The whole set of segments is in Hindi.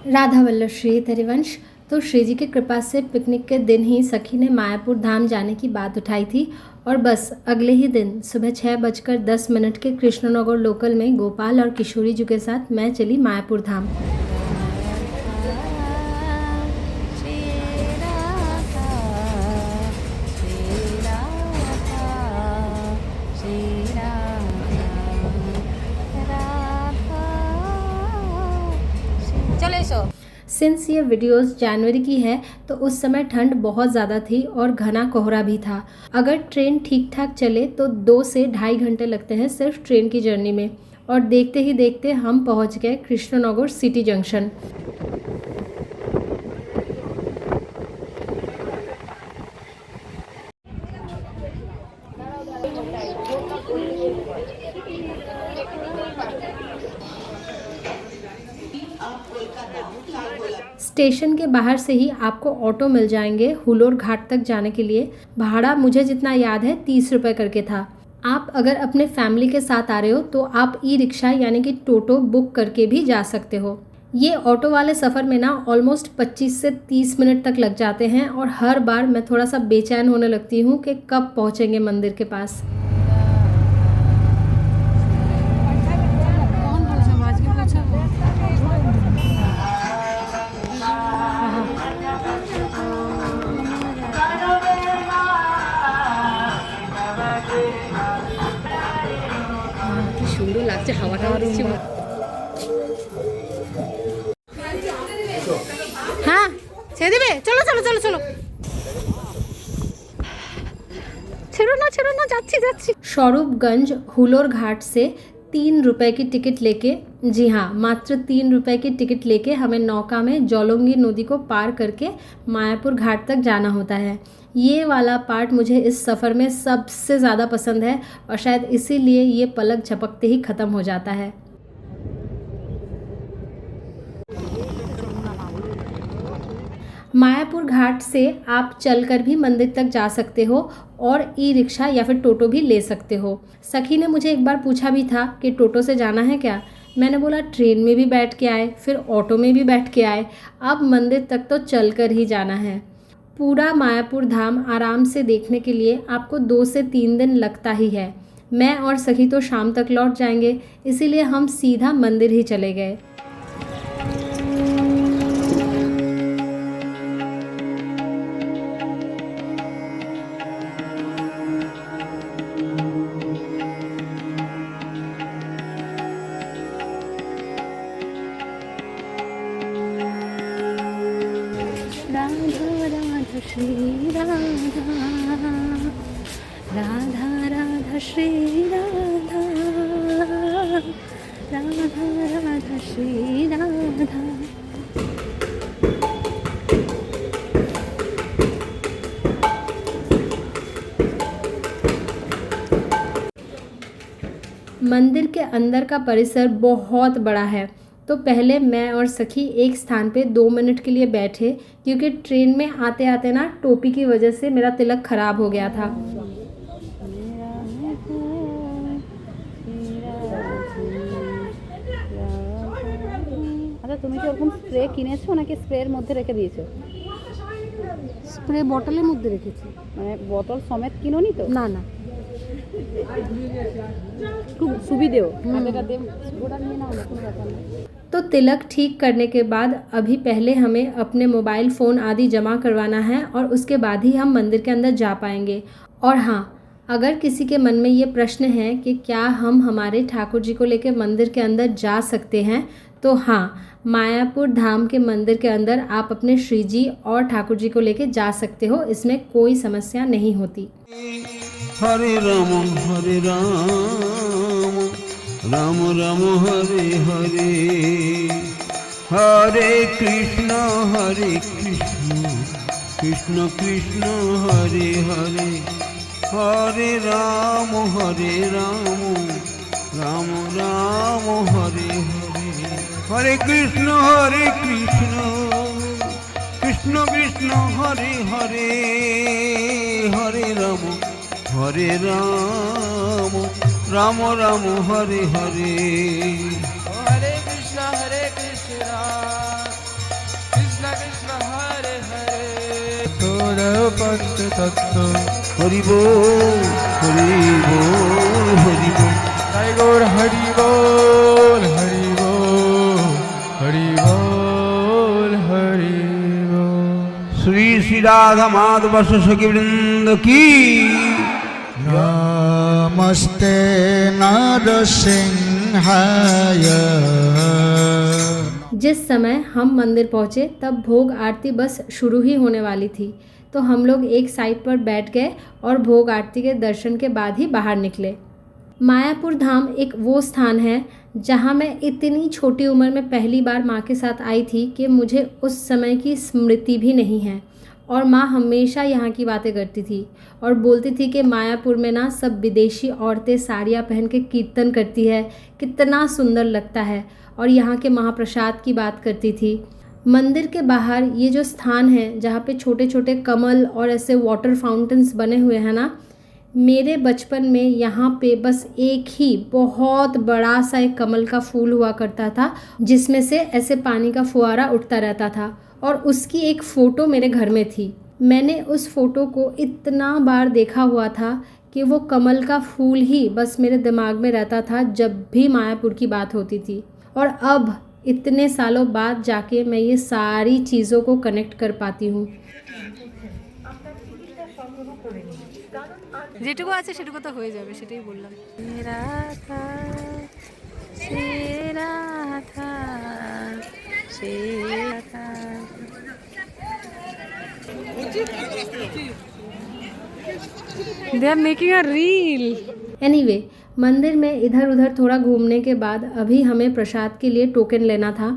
राधा वल्लभ श्री हरिवंश। तो श्री जी की कृपा से पिकनिक के दिन ही सखी ने मायापुर धाम जाने की बात उठाई थी और बस अगले ही दिन सुबह 6:10 के कृष्णनगर लोकल में गोपाल और किशोरी जी के साथ मैं चली मायापुर धाम। सिंस ये वीडियोस जनवरी की है तो उस समय ठंड बहुत ज़्यादा थी और घना कोहरा भी था। अगर ट्रेन ठीक ठाक चले तो 2 से ढाई घंटे लगते हैं सिर्फ ट्रेन की जर्नी में, और देखते ही देखते हम पहुंच गए कृष्णनगर सिटी जंक्शन। स्टेशन के बाहर से ही आपको ऑटो मिल जाएंगे हुलोर घाट तक जाने के लिए। भाड़ा मुझे जितना याद है 30 रुपये करके था। आप अगर अपने फैमिली के साथ आ रहे हो तो आप ई रिक्शा यानी कि टोटो बुक करके भी जा सकते हो। ये ऑटो वाले सफ़र में ना ऑलमोस्ट 25 से 30 मिनट तक लग जाते हैं और हर बार मैं थोड़ा सा बेचैन होने लगती हूँ कि कब पहुँचेंगे मंदिर के पास। हाँ ছেড়ে দেবে, চলো চলো চলো চলো, ছেড়ো না যাচ্ছি। स्वरूपगंज हुलोर घाट से 3 रुपए की टिकट लेके, जी हाँ मात्र 3 रुपए की टिकट लेके हमें नौका में जोलोंगी नदी को पार करके मायापुर घाट तक जाना होता है। ये वाला पार्ट मुझे इस सफ़र में सबसे ज़्यादा पसंद है और शायद इसीलिए ये पलक झपकते ही ख़त्म हो जाता है। मायापुर घाट से आप चलकर भी मंदिर तक जा सकते हो और ई रिक्शा या फिर टोटो भी ले सकते हो। सखी ने मुझे एक बार पूछा भी था कि टोटो से जाना है क्या। मैंने बोला ट्रेन में भी बैठ के आए, फिर ऑटो में भी बैठ के आए, अब मंदिर तक तो चलकर ही जाना है। पूरा मायापुर धाम आराम से देखने के लिए आपको 2 से 3 दिन लगता ही है। मैं और सखी तो शाम तक लौट जाएंगे, इसीलिए हम सीधा मंदिर ही चले गए। श्री राधा राधा राधा श्री राधा राधा राधा श्री राधा। मंदिर के अंदर का परिसर बहुत बड़ा है, तो पहले मैं और सखी एक स्थान पे 2 मिनट के लिए बैठे क्योंकि ट्रेन में आते आते ना टोपी की वजह से मेरा तिलक खराब हो गया था। अच्छा তুমি কি এরকম স্প্রে কিনেছো নাকি স্প্রের মধ্যে রেখে দিয়েছো? স্প্রে বটলের মধ্যে রেখেছি। মানে বোতল সমেত কিনোনি তো? না না, খুব সুবিধেও হাতেটা দে ওটা নিয়ে নাও না, কোনো ব্যাপার না। तो तिलक ठीक करने के बाद अभी पहले हमें अपने मोबाइल फ़ोन आदि जमा करवाना है और उसके बाद ही हम मंदिर के अंदर जा पाएंगे। और हाँ, अगर किसी के मन में ये प्रश्न है कि क्या हम हमारे ठाकुर जी को लेकर मंदिर के अंदर जा सकते हैं, तो हाँ, मायापुर धाम के मंदिर के अंदर आप अपने श्री जी और ठाकुर जी को लेकर जा सकते हो, इसमें कोई समस्या नहीं होती। हरे राम राम राम हरे हरे, हरे कृष्ण कृष्ण कृष्ण हरे हरे, हरे राम राम राम हरे हरे, हरे कृष्ण कृष्ण कृष्ण हरे हरे, हरे राम राम राम हरे हरे, हरे कृष्ण सत्य तत्व। हरि बोल हरि बोल हरि बोल। जय गौर हरि बोल हरि बोल हरि बोल हरि बोल। श्री श्री राधा माधव सखी वृंद की। नमस्ते नरसिंहाय। जिस समय हम मंदिर पहुँचे तब भोग आरती बस शुरू ही होने वाली थी, तो हम लोग एक साइड पर बैठ गए और भोग आरती के दर्शन के बाद ही बाहर निकले। मायापुर धाम एक वो स्थान है जहाँ मैं इतनी छोटी उम्र में पहली बार माँ के साथ आई थी कि मुझे उस समय की स्मृति भी नहीं है। और माँ हमेशा यहाँ की बातें करती थी और बोलती थी कि मायापुर में ना सब विदेशी औरतें साड़ियाँ पहन के कीर्तन करती है, कितना सुंदर लगता है, और यहाँ के महाप्रसाद की बात करती थी। मंदिर के बाहर ये जो स्थान है जहाँ पे छोटे छोटे कमल और ऐसे वाटर फाउंटेन्स बने हुए हैं ना, मेरे बचपन में यहाँ पे बस एक ही बहुत बड़ा सा एक कमल का फूल हुआ करता था जिसमें से ऐसे पानी का फुहारा उठता रहता था, और उसकी एक फ़ोटो मेरे घर में थी। मैंने उस फ़ोटो को इतना बार देखा हुआ था कि वो कमल का फूल ही बस मेरे दिमाग में रहता था जब भी मायापुर की बात होती थी। और अब इतने सालों बाद जाके मैं ये सारी चीज़ों को कनेक्ट कर पाती हूँ। যেটুকু আছে সেটুকু তো হয়ে যাবে, সেটাই বললাম। Radha Shri Radha Shri Radha. They are making a reel. Anyway, मंदिर में इधर उधर थोड़ा घूमने के बाद अभी हमें प्रसाद के लिए टोकन लेना था।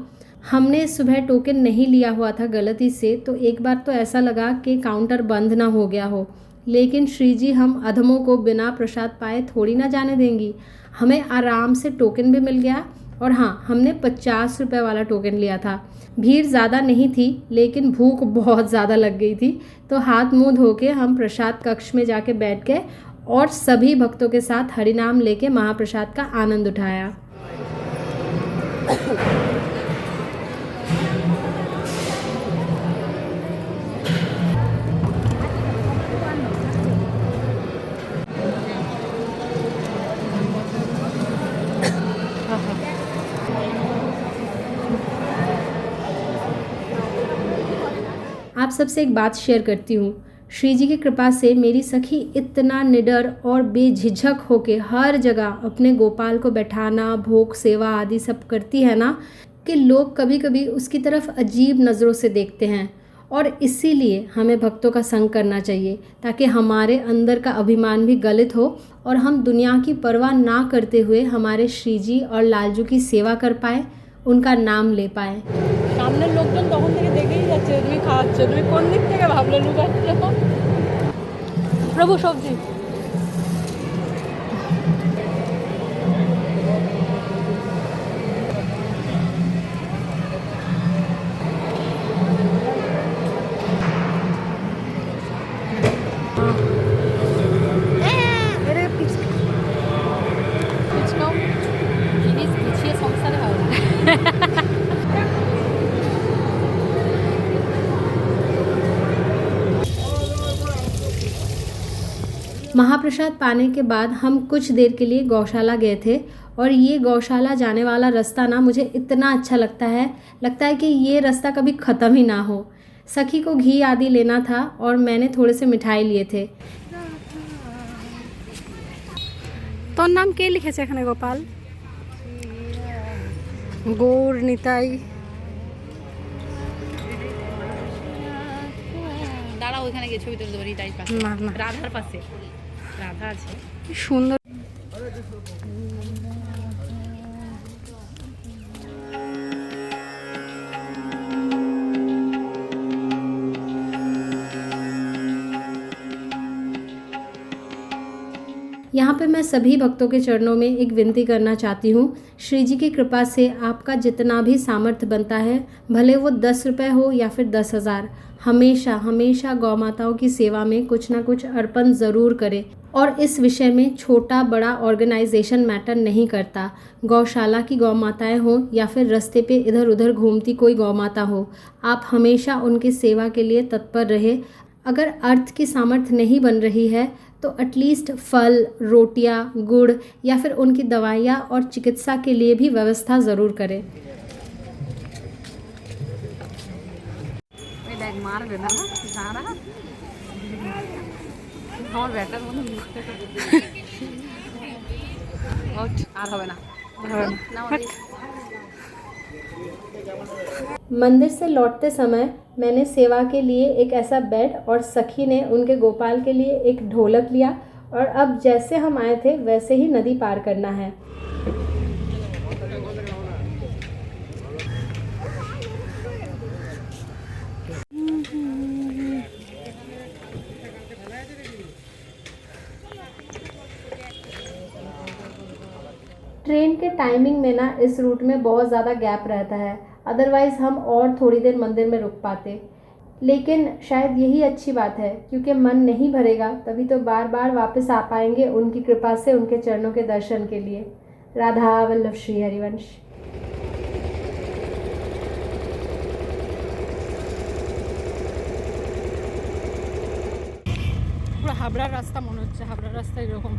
हमने सुबह टोकन नहीं लिया हुआ था गलती से, तो एक बार तो ऐसा लगा कि काउंटर बंद ना हो गया हो, लेकिन श्री जी हम अधमों को बिना प्रसाद पाए थोड़ी ना जाने देंगी। हमें आराम से टोकन भी मिल गया, और हाँ, हमने 50 रुपये वाला टोकन लिया था। भीड़ ज़्यादा नहीं थी, लेकिन भूख बहुत ज़्यादा लग गई थी, तो हाथ मुंह धो के हम प्रसाद कक्ष में जाके बैठ गए और सभी भक्तों के साथ हरिनाम लेके महाप्रसाद का आनंद उठाया। आप सबसे एक बात शेयर करती हूँ। श्री जी की कृपा से मेरी सखी इतना निडर और बेझिझक होके हर जगह अपने गोपाल को बैठाना, भोग सेवा आदि सब करती है ना, कि लोग कभी कभी उसकी तरफ अजीब नज़रों से देखते हैं। और इसीलिए हमें भक्तों का संग करना चाहिए, ताकि हमारे अंदर का अभिमान भी गलित हो और हम दुनिया की परवाह ना करते हुए हमारे श्री जी और लालजू की सेवा कर पाए, उनका नाम ले पाए। সামনের লোকজন তখন থেকে দেখেই যাচ্ছে তুমি খাওয়াচ্ছ, তুমি কোন দিক থেকে ভাবলে লুকাচ্ছ? প্রভু সবজি। জিনিস গুছিয়ে সংসারে হয়। महाप्रसाद पाने के बाद हम कुछ देर के लिए गौशाला गए थे, और ये गौशाला जाने वाला रास्ता ना मुझे इतना अच्छा लगता है कि ये रास्ता कभी ख़त्म ही ना हो। सखी को घी आदि लेना था और मैंने थोड़े से मिठाई लिए थे। তোর নাম কে লিখেছে এখানে গোপাল? গৌর নিতাই। দাঁড়া, ওইখানে গিয়ে ছবি তুলতে পারি। তাই পাশে না না, রাধার পাশে রাধা আছে, সুন্দর। यहाँ पे मैं सभी भक्तों के चरणों में एक विनती करना चाहती हूँ। श्री जी की कृपा से आपका जितना भी सामर्थ्य बनता है, भले वो 10 रुपये हो या फिर 10,000, हमेशा हमेशा गौ माताओं की सेवा में कुछ ना कुछ अर्पण ज़रूर करें। और इस विषय में छोटा बड़ा ऑर्गेनाइजेशन मैटर नहीं करता। गौशाला की गौ माताएँ हों या फिर रास्ते पे इधर उधर घूमती कोई गौ माता हो, आप हमेशा उनकी सेवा के लिए तत्पर रहे। अगर अर्थ की सामर्थ्य नहीं बन रही है तो एटलीस्ट फल, रोटियां, गुड़ या फिर उनकी दवाइयाँ और चिकित्सा के लिए भी व्यवस्था ज़रूर करें। मंदिर से लौटते समय मैंने सेवा के लिए एक ऐसा बेड और सखी ने उनके गोपाल के लिए एक ढोलक लिया और अब जैसे हम आए थे वैसे ही नदी पार करना है। ट्रेन के टाइमिंग में ना इस रूट में बहुत ज़्यादा गैप रहता है, अदरवाइज़ हम और थोड़ी देर मंदिर में रुक पाते। लेकिन शायद यही अच्छी बात है, क्योंकि मन नहीं भरेगा तभी तो बार बार वापस आ पाएंगे उनकी कृपा से उनके चरणों के दर्शन के लिए। राधा वल्लभ श्री हरिवंश। পুরো হাবড়ার রাস্তা মনে হচ্ছে, হাবড়ার রাস্তা এরকম।